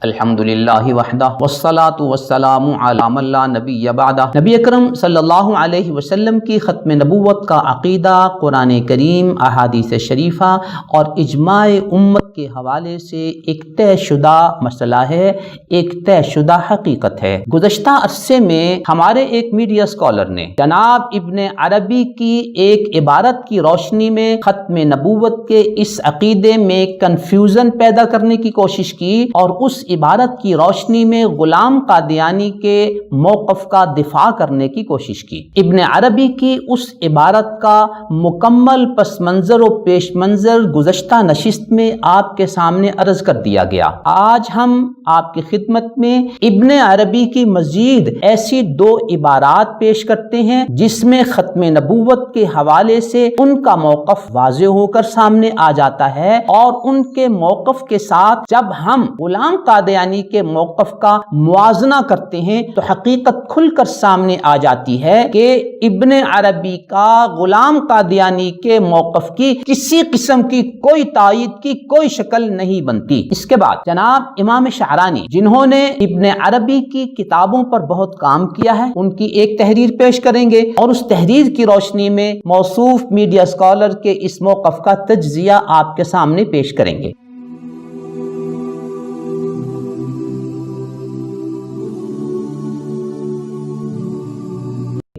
الحمدللہ وحدہ والصلاۃ والسلام علی من لا نبی بعدہ۔ نبی اکرم صلی اللہ علیہ وسلم کی ختم نبوت کا عقیدہ قرآن کریم، احادیث شریفہ اور اجماع امت کے حوالے سے ایک طے شدہ مسئلہ ہے، ایک طے شدہ حقیقت ہے۔ گزشتہ عرصے میں ہمارے ایک میڈیا اسکالر نے جناب ابن عربی کی ایک عبارت کی روشنی میں ختم نبوت کے اس عقیدے میں کنفیوژن پیدا کرنے کی کوشش کی اور اس عبارت کی روشنی میں غلام قادیانی کے موقف کا دفاع کرنے کی کوشش کی۔ ابن عربی کی اس عبارت کا مکمل پس منظر و پیش منظر گزشتہ نشست میں آپ کے سامنے عرض کر دیا گیا۔ آج ہم آپ کی خدمت میں ابن عربی کی مزید ایسی دو عبارات پیش کرتے ہیں جس میں ختم نبوت کے حوالے سے ان کا موقف واضح ہو کر سامنے آ جاتا ہے، اور ان کے موقف کے ساتھ جب ہم غلام قادیانی کے موقف کا موازنہ کرتے ہیں تو حقیقت کھل کر سامنے آ جاتی ہے کہ ابن عربی کا غلام قادیانی کے موقف کی کسی قسم کی کوئی تائید کی کوئی شکل نہیں بنتی۔ اس کے بعد جناب امام شعرانی، جنہوں نے ابن عربی کی کتابوں پر بہت کام کیا ہے، ان کی ایک تحریر پیش کریں گے اور اس تحریر کی روشنی میں موصوف میڈیا اسکالر کے اس موقف کا تجزیہ آپ کے سامنے پیش کریں گے۔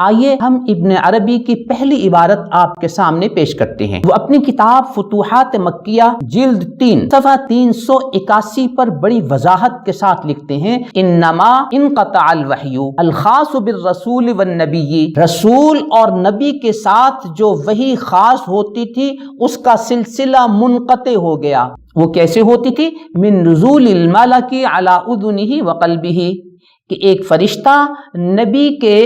آئیے ہم ابن عربی کی پہلی عبارت آپ کے سامنے پیش کرتے ہیں۔ وہ اپنی کتاب فتوحات مکیہ جلد 3 صفحہ 381 پر بڑی وضاحت کے ساتھ لکھتے ہیں، انما انقطع الوحی الخاص بالرسول والنبی، رسول اور نبی کے ساتھ جو وحی خاص ہوتی تھی اس کا سلسلہ منقطع ہو گیا۔ وہ کیسے ہوتی تھی؟ من نزول الملک علی اذنہ وقلبہ، کہ ایک فرشتہ نبی کے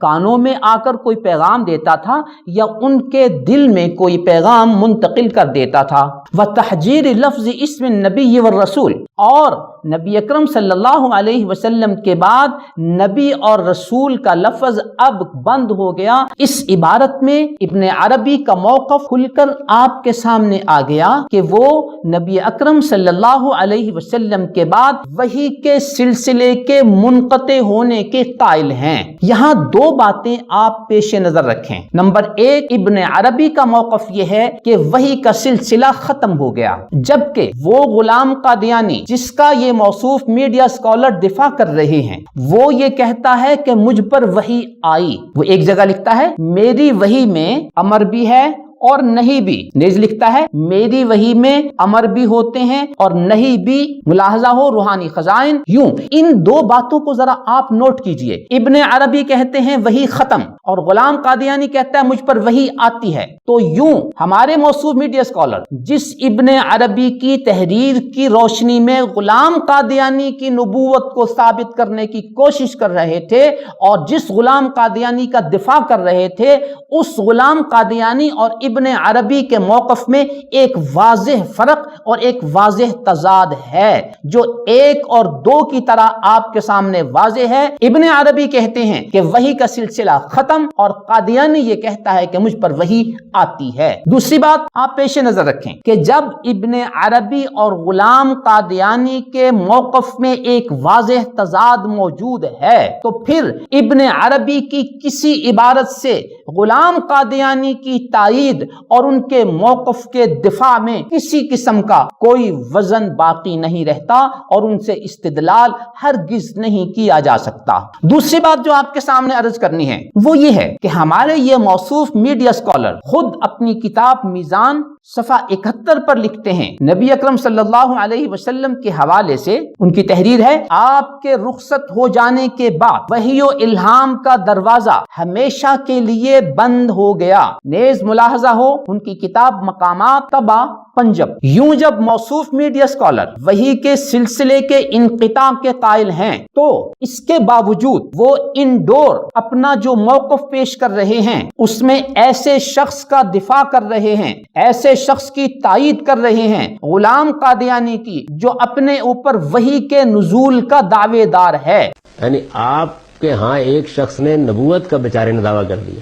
کانوں میں آ کر کوئی پیغام دیتا تھا یا ان کے دل میں کوئی پیغام منتقل کر دیتا تھا۔ وتحجیر لفظ اسم النبی والرسول، اور نبی اکرم صلی اللہ علیہ وسلم کے بعد نبی اور رسول کا لفظ اب بند ہو گیا۔ اس عبارت میں ابن عربی کا موقف کھل کر آپ کے سامنے آ گیا کہ وہ نبی اکرم صلی اللہ علیہ وسلم کے بعد وحی کے سلسلے کے منقطع ہونے کے قائل ہیں۔ یہاں دو باتیں آپ پیش نظر رکھیں۔ نمبر ایک، ابن عربی کا موقف یہ ہے کہ وحی کا سلسلہ ختم ہو گیا، جبکہ وہ غلام قادیانی جس کا یہ موصوف میڈیا اسکالر دفاع کر رہے ہیں وہ یہ کہتا ہے کہ مجھ پر وحی آئی۔ وہ ایک جگہ لکھتا ہے میری وحی میں امر بھی ہے اور نہیں بھی، نیز لکھتا ہے میری وحی میں امر بھی ہوتے ہیں اور نہیں بھی، ملاحظہ ہو روحانی خزائن۔ یوں ان دو باتوں کو ذرا آپ نوٹ کیجئے۔ ابن عربی کہتے ہیں وحی ختم اور غلام قادیانی کہتا ہے مجھ پر وحی آتی ہے۔ تو یوں ہمارے موصوف میڈیا اسکالر جس ابن عربی کی تحریر کی روشنی میں غلام قادیانی کی نبوت کو ثابت کرنے کی کوشش کر رہے تھے اور جس غلام قادیانی کا دفاع کر رہے تھے، اس غلام قادیانی اور ابن عربی کے موقف میں ایک واضح فرق اور ایک واضح تضاد ہے جو ایک اور دو کی طرح آپ کے سامنے واضح ہے۔ ابن عربی کہتے ہیں کہ وحی کا سلسلہ ختم اور قادیانی یہ کہتا ہے کہ مجھ پر وحی آتی ہے۔ دوسری بات آپ پیش نظر رکھیں کہ جب ابن عربی اور غلام قادیانی کے موقف میں ایک واضح تضاد موجود ہے تو پھر ابن عربی کی کسی عبارت سے غلام قادیانی کی تائید اور ان کے موقف کے دفاع میں کسی قسم کا کوئی وزن باقی نہیں رہتا اور ان سے استدلال ہرگز نہیں کیا جا سکتا۔ دوسری بات جو آپ کے سامنے عرض کرنی ہے وہ یہ ہے کہ ہمارے یہ موصوف میڈیا اسکالر خود اپنی کتاب میزان صفحہ 71 پر لکھتے ہیں، نبی اکرم صلی اللہ علیہ وسلم کے حوالے سے ان کی تحریر ہے، آپ کے رخصت ہو جانے کے بعد وحی و الہام کا دروازہ ہمیشہ کے لیے بند ہو گیا۔ نیز ملاحظہ ہو ان کی کتاب مقامات طبع پنجاب۔ یوں جب موصوف میڈیا اسکالر وحی کے سلسلے کے انقطاع کے قائل ہیں تو اس کے باوجود وہ انڈور اپنا جو موقف پیش کر رہے ہیں اس میں ایسے شخص کا دفاع کر رہے ہیں، ایسے شخص کی تائید کر رہے ہیں، غلام قادیانی کی، جو اپنے اوپر وحی کے نزول کا دعوے دار ہے۔ یعنی آپ کے ہاں ایک شخص نے نبوت کا بیچارے نے دعویٰ کر دیا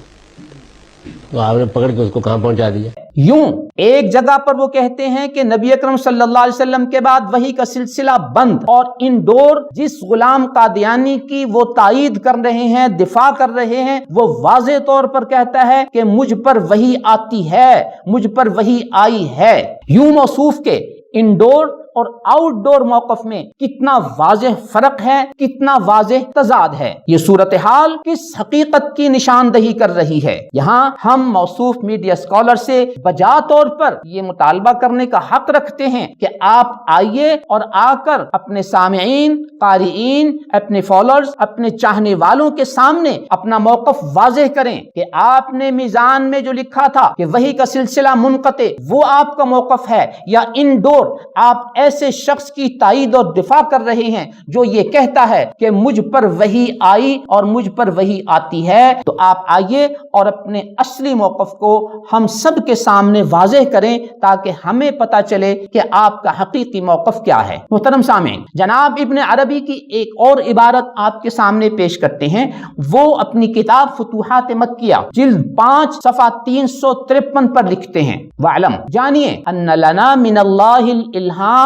تو آپ نے پکڑ کے اس کو کہاں پہنچا دیا؟ یوں ایک جگہ پر وہ کہتے ہیں کہ نبی اکرم صلی اللہ علیہ وسلم کے بعد وحی کا سلسلہ بند، اور انڈور جس غلام قادیانی کی وہ تائید کر رہے ہیں، دفاع کر رہے ہیں، وہ واضح طور پر کہتا ہے کہ مجھ پر وحی آتی ہے، مجھ پر وحی آئی ہے۔ یوں موصوف کے انڈور اور آؤٹ ڈور موقف میں کتنا واضح فرق ہے، کتنا واضح تضاد ہے۔ یہ صورتحال کس حقیقت کی نشاندہی کر رہی ہے؟ یہاں ہم موصوف میڈیا اسکالر سے بجا طور پر یہ مطالبہ کرنے کا حق رکھتے ہیں کہ آپ آئیے اور آ کر اپنے سامعین، قارئین، اپنے فالوورز، اپنے چاہنے والوں کے سامنے اپنا موقف واضح کریں کہ آپ نے میزان میں جو لکھا تھا کہ وحی کا سلسلہ منقطع، وہ آپ کا موقف ہے، یا انڈور آپ ایسے شخص کی تائید اور دفاع کر رہے ہیں جو یہ کہتا ہے کہ مجھ پر وحی آئی اور مجھ پر وحی آتی ہے۔ تو آپ آئیے اور اپنے اصلی موقف کو ہم سب کے سامنے واضح کریں تاکہ ہمیں پتہ چلے کہ آپ کا حقیقی موقف کیا ہے۔ محترم سامعین، جناب ابن عربی کی ایک اور عبارت آپ کے سامنے پیش کرتے ہیں۔ وہ اپنی کتاب فتوحات مکیہ جلد 5 صفحہ 353 پر لکھتے ہیں، وَعْلَمْ، جانیے، ان لنا من اللہ الالہام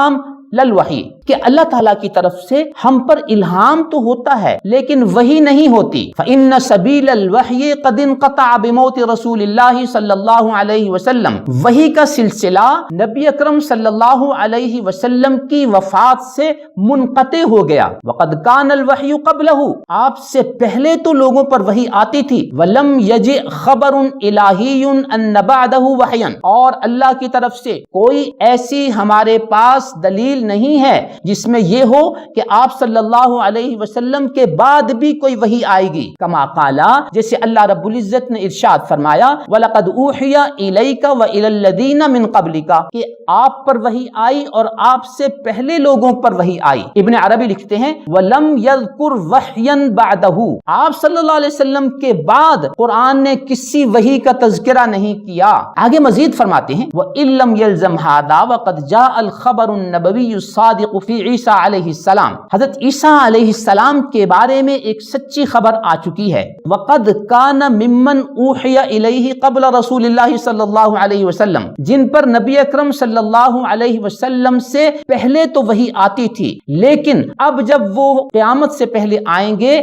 للوحی، کہ اللہ تعالیٰ کی طرف سے ہم پر الہام تو ہوتا ہے لیکن وحی نہیں ہوتی۔ فإن سبیل الوحی قد انقطع بموت رسول اللہ صلی اللہ علیہ وسلم، وحی کا سلسلہ نبی اکرم صلی اللہ علیہ وسلم کی وفات سے منقطع ہو گیا۔ وقد کان الوحی قبلہ، آپ سے پہلے تو لوگوں پر وحی آتی تھی۔ ولم یجئ خبر الہی ان بعدہ وحیا، اور اللہ کی طرف سے کوئی ایسی ہمارے پاس دلیل نہیں ہے جس میں یہ ہو کہ آپ صلی اللہ علیہ وسلم کے بعد بھی کوئی وحی آئے گی۔ کما قالا، جیسے اللہ رب العزت نے ارشاد فرمایا، وَلَقَدْ أُوحِيَ إِلَيْكَ وَإِلَى الَّذِينَ مِن قَبْلِكَ، کہ آپ پر وحی آئی اور آپ سے پہلے لوگوں پر وحی آئی۔ ابن عربی لکھتے ہیں، وَلَمْ يَذْكُرْ وَحْيًا بَعْدَهُ، آپ صلی اللہ علیہ وسلم کے بعد قرآن نے کسی وحی کا تذکرہ نہیں کیا۔ آگے مزید فرماتے ہیں، وَإِن لَمْ يَلْزَمْ هَذَا وَقَدْ جَاءَ الْخَبَرُ النَّبَوِيُّ الصَّادِقُ فِي عیسیٰ علیہ السلام، حضرت عیسیٰ علیہ السلام کے بارے میں ایک سچی خبر آ چکی ہے۔ وَقَدْ كَانَ مِمَّنْ أُوحِيَ إِلَيْهِ قَبْلَ رسول اللہ صلی اللہ علیہ وسلم، جن پر نبی اکرم صلی اللہ علیہ وسلم سے پہلے تو وحی آتی تھی، لیکن اب جب وہ قیامت سے پہلے آئیں گے،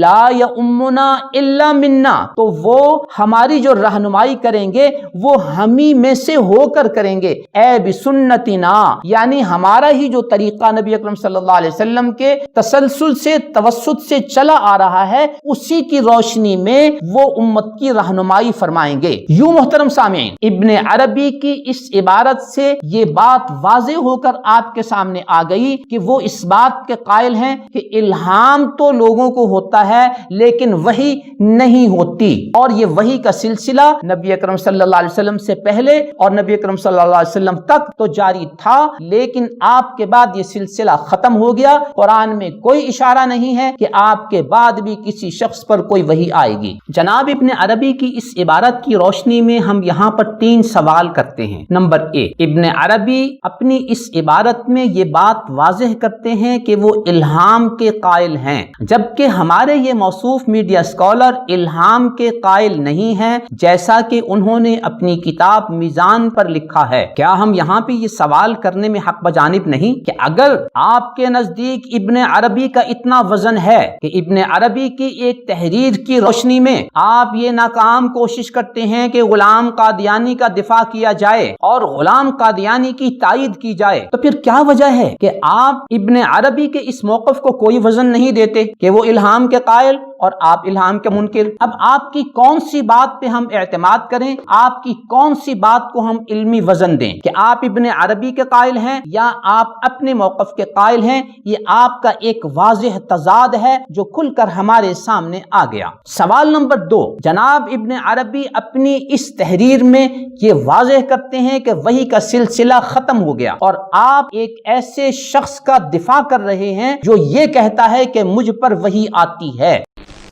لا یؤمنا الا منا، تو وہ ہماری جو رہنمائی کریں گے وہ ہمیں میں سے ہو کر کریں گے، اے بسنتنا، یعنی ہمارا ہی جو طریقہ نبی اکرم صلی اللہ علیہ وسلم کے تسلسل سے توسط سے چلا آ رہا ہے، اسی کی روشنی میں وہ امت کی رہنمائی فرمائیں گے۔ یوں محترم سامعین، ابن عربی کی اس عبارت سے یہ بات واضح ہو کر آپ کے سامنے آ گئی کہ وہ اس بات کے قائل ہیں کہ الہام تو لوگوں کو ہوتا ہے لیکن وحی نہیں ہوتی، اور یہ وحی کا سلسلہ نبی اکرم صلی اللہ علیہ وسلم سے پہلے اور نبی اکرم صلی اللہ علیہ وسلم تک تو جاری تھا، لیکن آپ کے بعد یہ سلسلہ ختم ہو گیا۔ قرآن میں کوئی اشارہ نہیں ہے کہ آپ کے بعد بھی کسی شخص پر کوئی وحی آئے گی۔ جناب ابن عربی کی اس عبارت کی روشنی میں ہم یہاں پر 3 سوال کرتے ہیں۔ نمبر 1، ابن عربی اپنی اس عبارت میں یہ بات واضح کرتے ہیں کہ وہ الہام کے قائل ہیں، جبکہ ہمارے یہ موصوف میڈیا اسکالر الہام کے قائل نہیں ہیں، جیسا کہ انہوں نے اپنی کتاب میزان پر لکھا ہے۔ کیا ہم یہاں پہ یہ سوال کرنے میں حق بجانب نہیں کہ اگر آپ کے نزدیک ابن عربی کا اتنا وزن ہے کہ ابن عربی کی ایک تحریر کی روشنی میں آپ یہ ناکام کوشش کرتے ہیں کہ غلام قادیانی کا دفاع کیا جائے اور غلام قادیانی کی تائید کی جائے، تو پھر کیا وجہ ہے کہ آپ ابن عربی کے اس موقف کو کوئی وزن نہیں دیتے کہ وہ الہام کے قائل اور آپ الہام کے منکر؟ اب آپ کی کون سی بات پہ ہم اعتماد کریں، آپ کی کون سی بات کو ہم علمی وزن دیں کہ آپ ابن عربی کے قائل ہیں یا آپ اپنے موقف کے قائل ہیں؟ یہ آپ کا ایک واضح تضاد ہے جو کھل کر ہمارے سامنے آ گیا۔ سوال نمبر 2، جناب ابن عربی اپنی اس تحریر میں یہ واضح کرتے ہیں کہ وحی کا سلسلہ ختم ہو گیا، اور آپ ایک ایسے شخص کا دفاع کر رہے ہیں جو یہ کہتا ہے کہ مجھ پر وحی آتی ہے۔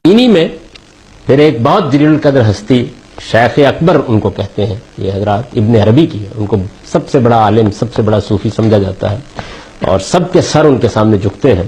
انہی میں پھر ایک بہت جلیل القدر ہستی شیخ اکبر ان کو کہتے ہیں، یہ حضرات ابن عربی کی ہے، ان کو سب سے بڑا عالم، سب سے بڑا صوفی سمجھا جاتا ہے اور سب کے سر ان کے سامنے جھکتے ہیں۔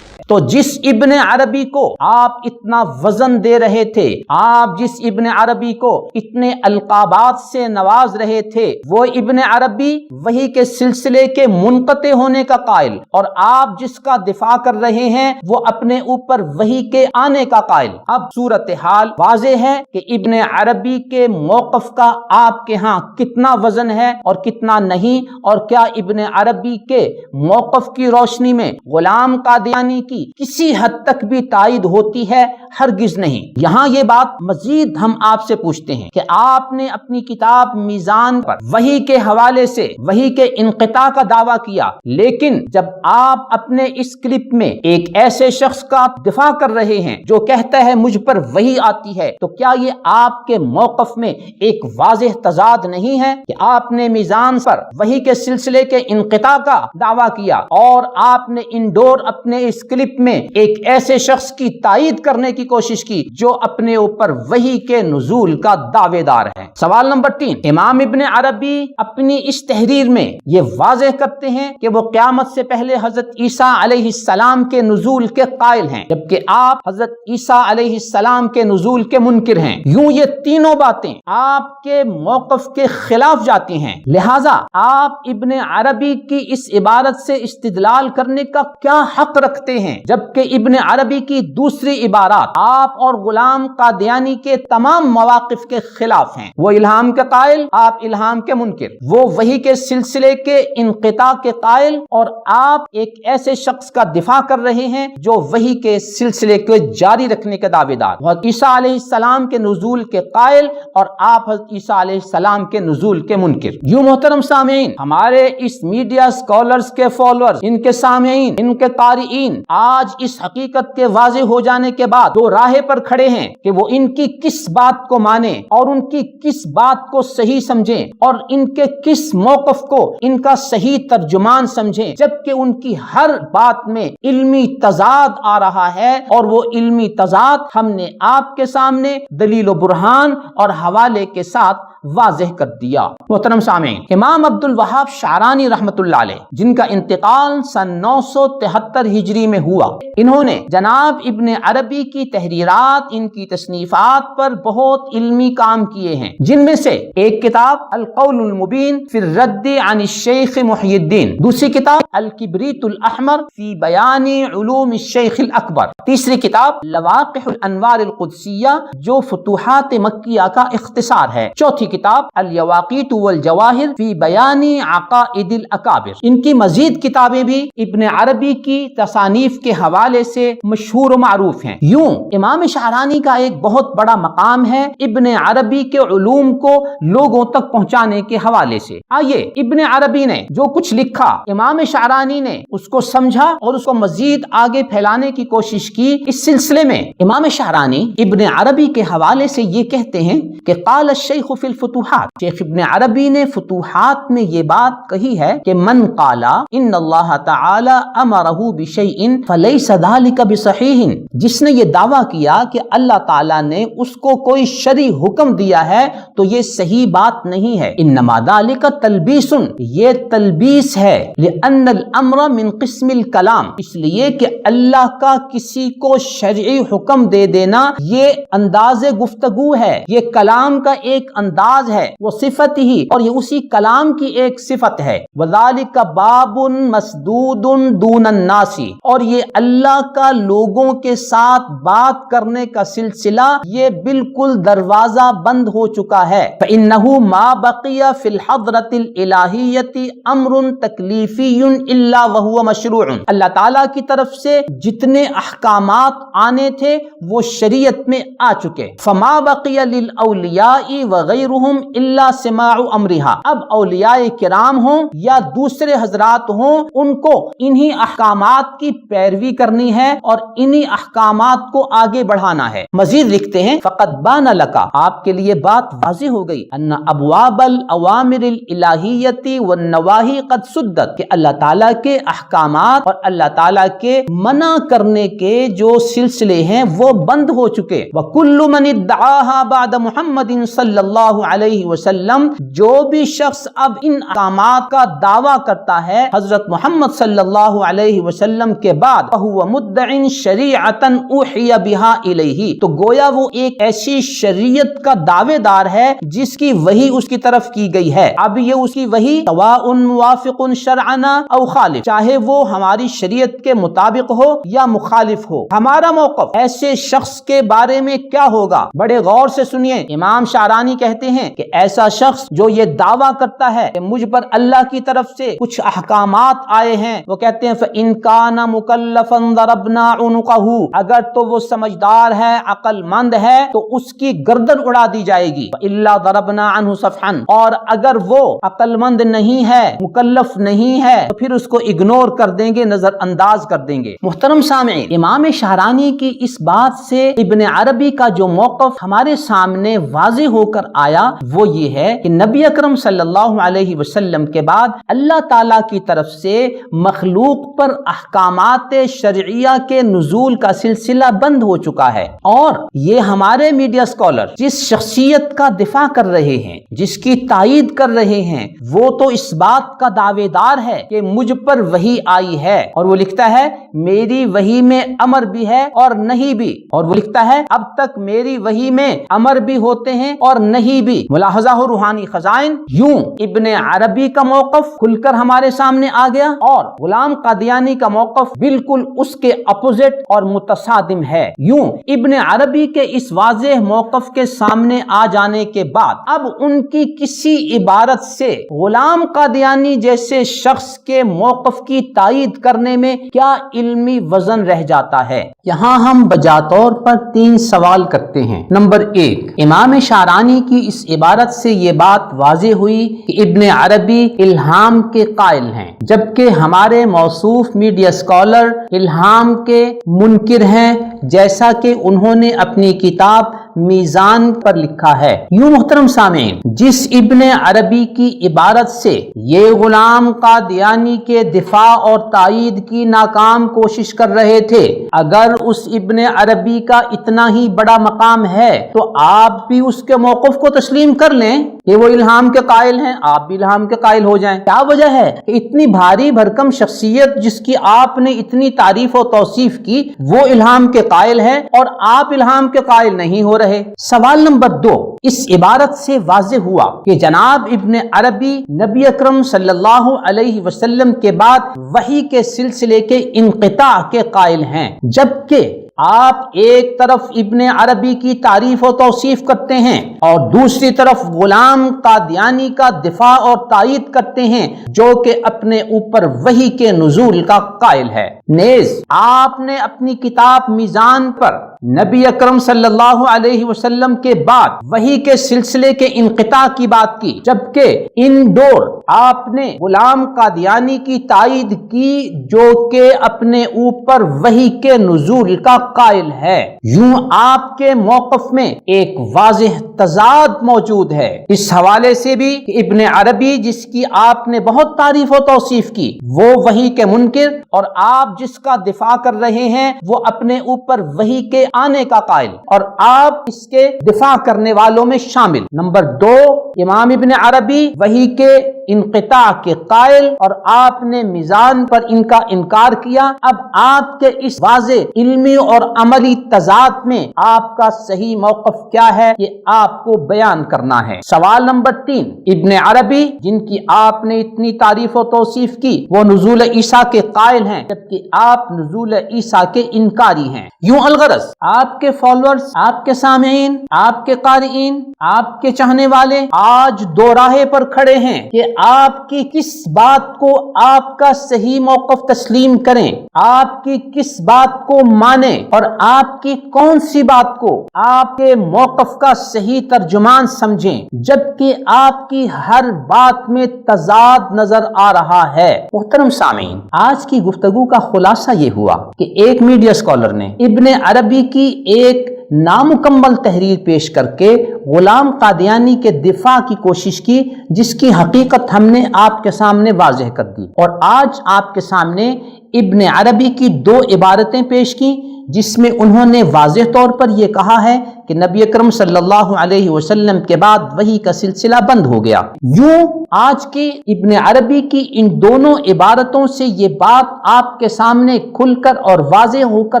تو جس ابن عربی کو آپ اتنا وزن دے رہے تھے، آپ جس ابن عربی کو اتنے القابات سے نواز رہے تھے، وہ ابن عربی وحی کے سلسلے کے منقطع ہونے کا قائل، اور آپ جس کا دفاع کر رہے ہیں وہ اپنے اوپر وحی کے آنے کا قائل۔ اب صورتحال واضح ہے کہ ابن عربی کے موقف کا آپ کے ہاں کتنا وزن ہے اور کتنا نہیں، اور کیا ابن عربی کے موقف کی روشنی میں غلام قادیانی کی کسی حد تک بھی تائید ہوتی ہے؟ ہرگز نہیں۔ یہاں یہ بات مزید ہم آپ سے پوچھتے ہیں کہ آپ نے اپنی کتاب میزان پر وحی کے حوالے سے وحی کے انقطاع کا دعویٰ کیا، لیکن جب آپ اپنے اس کلپ میں ایک ایسے شخص کا دفاع کر رہے ہیں جو کہتا ہے مجھ پر وحی آتی ہے، تو کیا یہ آپ کے موقف میں ایک واضح تضاد نہیں ہے کہ آپ نے میزان پر وحی کے سلسلے کے انقطاع کا دعویٰ کیا اور آپ نے انڈور اپنے اس کلپ میں ایک ایسے شخص کی تائید کرنے کی کوشش کی جو اپنے اوپر وحی کے نزول کا دعوے دار ہے؟ سوال نمبر 3، امام ابن عربی اپنی اس تحریر میں یہ واضح کرتے ہیں کہ وہ قیامت سے پہلے حضرت عیسیٰ علیہ السلام کے نزول کے قائل ہیں، جبکہ آپ حضرت عیسیٰ علیہ السلام کے نزول کے منکر ہیں۔ یوں یہ تینوں باتیں آپ کے موقف کے خلاف جاتی ہیں، لہٰذا آپ ابن عربی کی اس عبارت سے استدلال کرنے کا کیا حق رکھتے ہیں، جبکہ ابن عربی کی دوسری عبارات آپ اور غلام قادیانی کے تمام مواقف کے خلاف ہیں؟ وہ الہام کے قائل، آپ الہام کے منکر، وہ وحی کے سلسلے کے انقطاع کے قائل، اور آپ ایک ایسے شخص کا دفاع کر رہے ہیں جو وحی کے سلسلے کو جاری رکھنے کے دعوے دار، حضرت عیسیٰ علیہ السلام کے نزول کے قائل، اور آپ حضرت عیسیٰ علیہ السلام کے نزول کے منکر۔ یوں محترم سامعین، ہمارے اس میڈیا سکولرز کے فالوورز، ان کے سامعین، ان کے قارئین آج اس حقیقت کے واضح ہو جانے کے بعد دو راہے پر کھڑے ہیں کہ وہ ان کی کس بات کو مانیں اور ان کی کس بات کو صحیح سمجھیں، اور ان کے کس موقف کو ان کا صحیح ترجمان سمجھیں، جبکہ ان کی ہر بات میں علمی تضاد آ رہا ہے، اور وہ علمی تضاد ہم نے آپ کے سامنے دلیل و برہان اور حوالے کے ساتھ واضح کر دیا۔ محترم سامعین، امام عبد الوہاب شعرانی رحمت اللہ علیہ، جن کا انتقال سن 973 ہجری میں ہوا، انہوں نے جناب ابن عربی کی تحریرات، ان کی تصنیفات پر بہت علمی کام کیے ہیں، جن میں سے ایک کتاب القول المبین فی الرد عن الشیخ محی الدین، دوسری کتاب الکبریت الاحمر فی بیان علوم الشیخ الاکبر، تیسری کتاب لواقح الانوار القدسیہ جو فتوحات مکیہ کا اختصار ہے، چوتھی کتاب الیواقیت والجواہر فی بیان عقائد الاکابر۔ ان کی مزید کتابیں بھی ابن عربی کی تصانیف کے حوالے سے مشہور و معروف ہیں۔ یوں امام شعرانی کا ایک بہت بڑا مقام ہے ابن عربی کے علوم کو لوگوں تک پہنچانے کے حوالے سے۔ آئیے، ابن عربی نے جو کچھ لکھا، امام شعرانی نے اس کو سمجھا اور اس کو مزید آگے پھیلانے کی کوشش کی۔ اس سلسلے میں امام شعرانی ابن عربی کے حوالے سے یہ کہتے ہیں کہ قال الشیخ فی الفتوحات، شیخ ابن عربی نے فتوحات میں یہ بات کہی ہے کہ من قال ان اللہ تعالی امرہ بشیء فلیس ذلک بصحیح، جس نے یہ دعویٰ کیا کہ اللہ تعالیٰ نے اس کو کوئی شرعی حکم دیا ہے تو یہ صحیح بات نہیں ہے۔ انما ذلک تلبیس، یہ تلبیس ہے، لأن الامر من قسم الکلام، اس لیے کہ اللہ کا کسی کو شرعی حکم دے دینا یہ انداز گفتگو ہے، یہ کلام کا ایک انداز ہے، وہ صفت ہی، اور یہ اسی کلام کی ایک صفت ہے۔ وذالک باب مسدود دون الناس، اور یہ اللہ کا لوگوں کے ساتھ بات کرنے کا سلسلہ یہ بالکل دروازہ بند ہو چکا ہے۔ فإنہ ما بقی فی الحضرۃ الالہیۃ امر تکلیفی الا وہو مشروع، اللہ تعالیٰ کی طرف سے جتنے احکامات آنے تھے وہ شریعت میں آ چکے۔ فما بقی للاولیاء وغیرہم الا سماع امرہا، اب اولیاء کرام ہوں یا دوسرے حضرات ہوں، ان کو انہی احکامات کی پیروی کرنی ہے اور انہی احکامات کو آگے بڑھانا ہے۔ مزید لکھتے ہیں فقد بان لکا، آپ کے لیے بات واضح ہو گئی، ان ابواب الاوامر الالہیۃ والنواہی قد سدت، کہ اللہ تعالیٰ کے احکامات اور اللہ تعالیٰ کے منع کرنے کے جو سلسلے ہیں وہ بند ہو چکے۔ وکل من ادعاها بعد محمد صلی اللہ علیہ وسلم جو بھی شخص اب ان احکامات کا دعویٰ کرتا ہے حضرت محمد صلی اللہ علیہ وسلم کے بعد فَهُوَ مُدَّعٍ شَرِيعَةً أُوحِيَ بِهَا إِلَيْهِ، تو گویا وہ ایک ایسی شریعت کا دعوے دار ہے جس کی وحی اس کی طرف کی گئی ہے. اب یہ اس کی وحی سواء موافق شرعنا او خالف، چاہے وہ ہماری شریعت کے مطابق ہو یا مخالف ہو. ہمارا موقف ایسے شخص کے بارے میں کیا ہوگا؟ بڑے غور سے سنیے. امام شعرانی کہتے ہیں کہ ایسا شخص جو یہ دعویٰ کرتا ہے کہ مجھ پر اللہ کی طرف سے کچھ احکامات آئے ہیں، وہ کہتے ہیں فَإِن كَانَ مُكَلَّفًا ضَرَبْنَا عُنُقَهُ، اگر تو وہ سمجھدار ہے، عقل مند ہے تو اس کی گردن اڑا دی جائے گی. وَإِلَّا ضَرَبْنَا عَنْهُ صَفْحًا، اور اگر وہ عقل مند نہیں ہے، مکلف نہیں ہے، تو پھر اس کو اگنور کر دیں گے، نظر انداز کر دیں گے. محترم سامعین، امام شعرانی کی اس بات سے ابن عربی کا جو موقف ہمارے سامنے واضح ہو کر آیا وہ یہ ہے کہ نبی اکرم صلی اللہ علیہ وسلم کے بعد اللہ تعالی کی طرف سے مخلوق پر احکامات شرعیہ کے نزول کا سلسلہ بند ہو چکا ہے. اور یہ ہمارے میڈیا اسکالر جس شخصیت کا دفاع کر رہے ہیں، جس کی تائید کر رہے ہیں، وہ تو اس بات کا دعوے دار ہے کہ مجھ پر وحی آئی ہے، اور وہ لکھتا ہے میری وحی میں امر بھی ہے اور نہیں بھی، اور وہ لکھتا ہے اب تک میری وحی میں امر بھی ہوتے ہیں اور نہیں بھی. ملاحظہ ہو روحانی خزائن. یوں ابن عربی کا موقف کھل کر ہمارے سامنے آ گیا اور غلام قادیانی کا موقف بالکل اس کے اپوزٹ اور متصادم ہے. یوں ابن عربی کے اس واضح موقف کے سامنے آ جانے کے بعد اب ان کی کسی عبارت سے غلام قادیانی جیسے شخص کے موقف کی تائید کرنے میں کیا علمی وزن رہ جاتا ہے؟ یہاں ہم بجا طور پر 3 سوال کرتے ہیں. نمبر 1، امام شعرانی کی اس عبارت سے یہ بات واضح ہوئی کہ ابن عربی الہام کے قائل ہیں، جبکہ ہمارے موصوف میڈیا اسکالر الہام کے منکر ہیں، جیسا کہ انہوں نے اپنی کتاب میزان پر لکھا ہے. یوں محترم سامعین، جس ابن عربی کی عبارت سے یہ غلام قادیانی کے دفاع اور تائید کی ناکام کوشش کر رہے تھے، اگر اس ابن عربی کا اتنا ہی بڑا مقام ہے تو آپ بھی اس کے موقف کو تسلیم کر لیں کہ وہ الہام کے قائل ہیں، آپ بھی الہام کے قائل ہو جائیں. کیا وجہ ہے کہ اتنی بھاری بھرکم شخصیت جس کی آپ نے اتنی تعریف و توصیف کی وہ الہام کے قائل ہے اور آپ الہام کے قائل نہیں ہو رہے؟ سوال نمبر 2، اس عبارت سے واضح ہوا کہ جناب ابن عربی نبی اکرم صلی اللہ علیہ وسلم کے بعد وحی کے سلسلے کے انقطاع کے قائل ہیں، جبکہ آپ ایک طرف ابن عربی کی تعریف و توصیف کرتے ہیں اور دوسری طرف غلام قادیانی کا دفاع اور تائید کرتے ہیں جو کہ اپنے اوپر وحی کے نزول کا قائل ہے. نیز آپ نے اپنی کتاب میزان پر نبی اکرم صلی اللہ علیہ وسلم کے بعد وحی کے سلسلے کے انقطاع کی بات کی، جبکہ انڈور آپ نے غلام قادیانی کی تائید کی جو کہ اپنے اوپر وحی کے نزول کا قائل ہے. یوں آپ کے موقف میں ایک واضح تضاد موجود ہے. اس حوالے سے بھی کہ ابن عربی جس کی آپ نے بہت تعریف و توصیف کی وہ وحی کے منکر، اور آپ جس کا دفاع کر رہے ہیں وہ اپنے اوپر وحی کے آنے کا قائل، اور آپ اس کے دفاع کرنے والوں میں شامل. نمبر 2، امام ابن عربی وحی کے انقطاع کے قائل اور آپ نے میزان پر ان کا انکار کیا. اب آپ کے اس واضح علمی اور عملی تضاد میں آپ کا صحیح موقف کیا ہے یہ آپ کو بیان کرنا ہے. سوال نمبر 3، ابن عربی جن کی آپ نے اتنی تعریف و توصیف کی وہ نزول عیسیٰ کے قائل ہیں، جبکہ آپ نزول عیسیٰ کے انکاری ہیں. یوں الغرض آپ کے فالوورز، آپ کے سامعین، آپ کے قارئین، آپ کے چاہنے والے آج دو راہے پر کھڑے ہیں کہ آپ کی کس بات کو آپ کا صحیح موقف تسلیم کریں، آپ کی کس بات کو مانیں، اور آپ کی کون سی بات کو آپ کے موقف کا صحیح ترجمان سمجھیں، جبکہ آپ کی ہر بات میں تضاد نظر آ رہا ہے. محترم سامعین، آج کی گفتگو کا خلاصہ یہ ہوا کہ ایک میڈیا اسکالر نے ابن عربی کی ایک نامکمل تحریر پیش کر کے غلام قادیانی کے دفاع کی کوشش کی، جس کی حقیقت ہم نے آپ کے سامنے واضح کر دی، اور آج آپ کے سامنے ابن عربی کی 2 عبارتیں پیش کی جس میں انہوں نے واضح طور پر یہ کہا ہے کہ نبی اکرم صلی اللہ علیہ وسلم کے بعد وحی کا سلسلہ بند ہو گیا۔ یوں آج کے ابن عربی کی ان دونوں عبارتوں سے یہ بات آپ کے سامنے کھل کر اور واضح ہو کر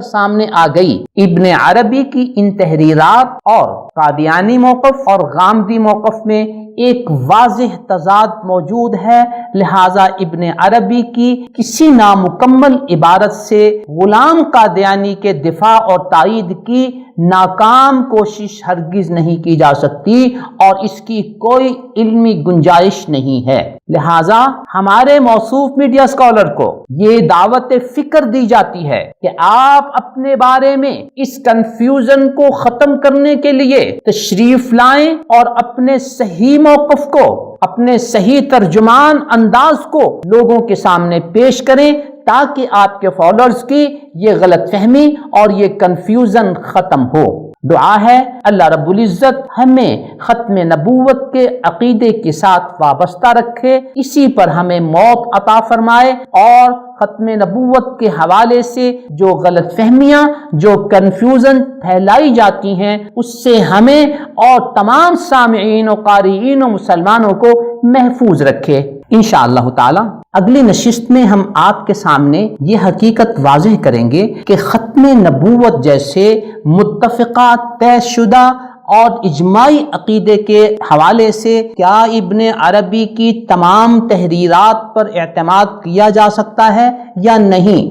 سامنے آ گئی۔ ابن عربی کی ان تحریرات اور قادیانی موقف اور غامدی موقف میں ایک واضح تضاد موجود ہے، لہذا ابن عربی کی کسی نامکمل عبارت سے غلام قادیانی کے دفاع اور تائید کی ناکام کوشش ہرگز نہیں کی جا سکتی اور اس کی کوئی علمی گنجائش نہیں ہے۔ لہذا ہمارے موصوف میڈیا اسکالر کو یہ دعوت فکر دی جاتی ہے کہ آپ اپنے بارے میں اس کنفیوژن کو ختم کرنے کے لیے تشریف لائیں اور اپنے صحیح موقف کو، اپنے صحیح ترجمان انداز کو لوگوں کے سامنے پیش کریں تاکہ آپ کے فالوورز کی یہ غلط فہمی اور یہ کنفیوژن ختم ہو۔ دعا ہے اللہ رب العزت ہمیں ختم نبوت کے عقیدے کے ساتھ وابستہ رکھے، اسی پر ہمیں موت عطا فرمائے اور ختم نبوت کے حوالے سے جو غلط فہمیاں، جو کنفیوژن پھیلائی جاتی ہیں اس سے ہمیں اور تمام سامعین و قارئین و مسلمانوں کو محفوظ رکھے انشاءاللہ تعالی۔ اگلی نشست میں ہم آپ کے سامنے یہ حقیقت واضح کریں گے کہ ختم نبوت جیسے متفقہ طے شدہ اور اجماعی عقیدے کے حوالے سے کیا ابن عربی کی تمام تحریرات پر اعتماد کیا جا سکتا ہے یا نہیں۔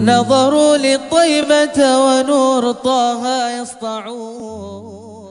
نظروا للطيبة ونور طه يسطعون